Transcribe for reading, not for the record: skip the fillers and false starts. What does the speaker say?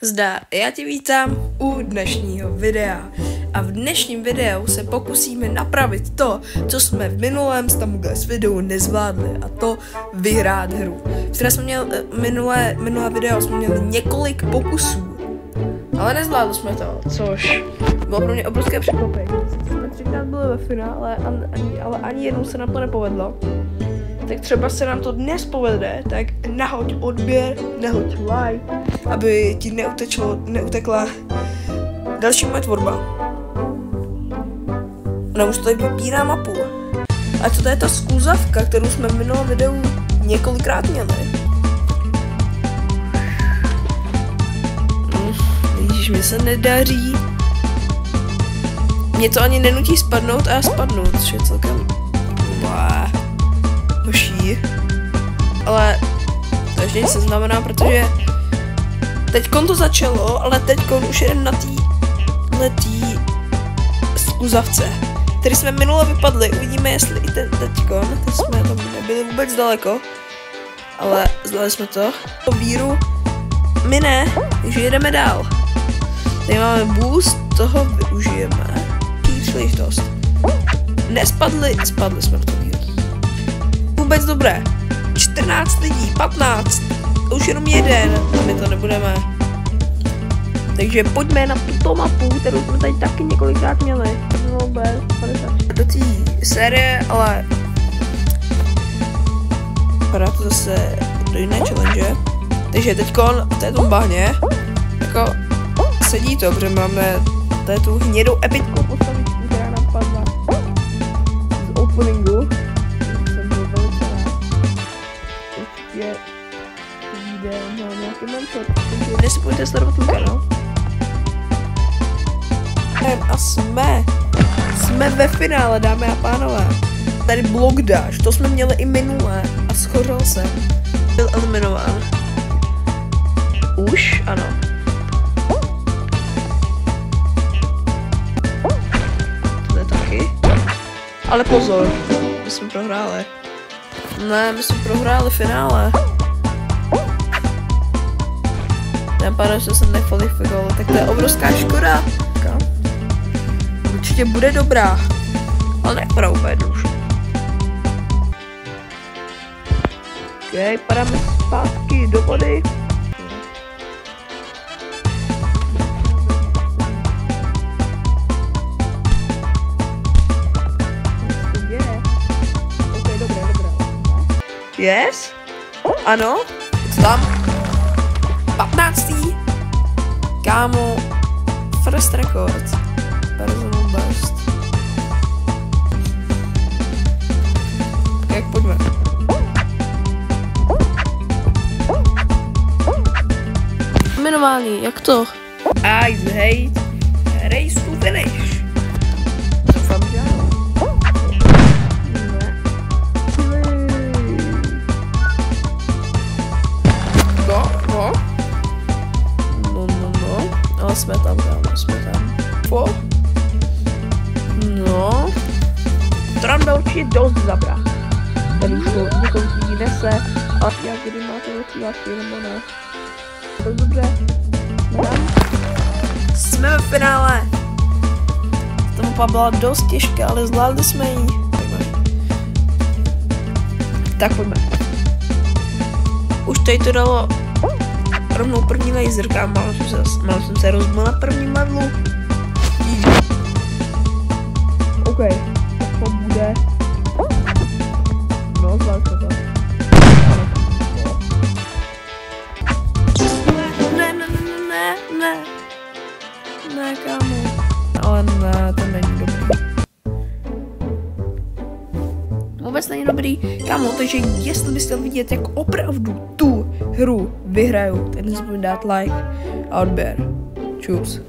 Zdar, já tě vítám u dnešního videa. A v dnešním videu se pokusíme napravit to, co jsme v minulém Stamuguys videu nezvládli, a to vyhrát hru. Včera jsme měli, minulé video jsme měli několik pokusů, ale nezvládli jsme to, což bylo pro mě obrovské překvapení. Jsme 3krát byli ve finále, ale ani jednou se nám to nepovedlo. Tak třeba se nám to dnes povede, tak nahoď odběr, nehoď like, aby ti neutekla další moje tvorba. No už tady vypírá mapu. A co to je ta skluzavka, kterou jsme v minulém videu několikrát měli? Ježíš, mě se nedaří. Mě to ani nenutí spadnout a já spadnu, což je celkem... hoší. Ale to ještě nic neznamená, protože teďkon to začalo, ale teďkon už jdem na tý skluzavce, který jsme minule vypadli. Uvidíme, jestli i ten teďkon, teď jsme tam nebyli vůbec daleko, ale zvládli jsme to. Víru my ne, takže jedeme dál. Tady máme boost, toho využijeme. Příležitost. Nespadli, spadli jsme v tom víru. Vůbec dobré. 14 lidí, 15. Už jenom jeden a my to nebudeme. Takže pojďme na tuto mapu, kterou jsme tady taky několikrát měli. Do té série, ale vypadá to zase do jiné challenge. Takže teďkon v této bahně jako sedí to, protože máme tady tu hnědou epickou postavičku, která nám padla z openingu. Na nějaký mentor, takže dnes si pojďte sledovat ten kanál. A jsme ve finále, dámy a pánové. Tady blok dáš, to jsme měli i minule a schořel jsem. Byl eliminován. Už, ano. To je taky. Ale pozor, my jsme prohráli. Ne, my jsme prohráli finále. Ten pádem jsme se nekvalifikovali, tak to je obrovská škoda. Určitě bude dobrá, ale nevypadá úplně jednoduše. Ok, padáme zpátky do vody. Ok, dobré. Yes? Ano? Co tam? 15. Kámo, first record, personal best. Jak pojďme. Jmenování, jak to? Ice hate, race to finish. Doufám, že ano. Ale jsme tam, kámo, jsme tam. No. To nám dá určitě dost zabrat. Tady už to několik lidí nese. A jak kdy máte vysílačky, nebo ne? To dobře. Jsme ve finále. Ta mapa byla dost těžká, ale zvládli jsme ji. Tak pojďme. Už tady to dalo rovnou první laser, kámo, mal jsem se rozbil na prvním levelu. OK, tak to bude. No, zvládl se to. Ne, kámo. Ale ne, to není dobrý. Vůbec není dobrý, kámo, takže jestli byste chtěl vidět, jak opravdu tu hru vyhraju, tak nezapomeňte dát like a odběr. Čus.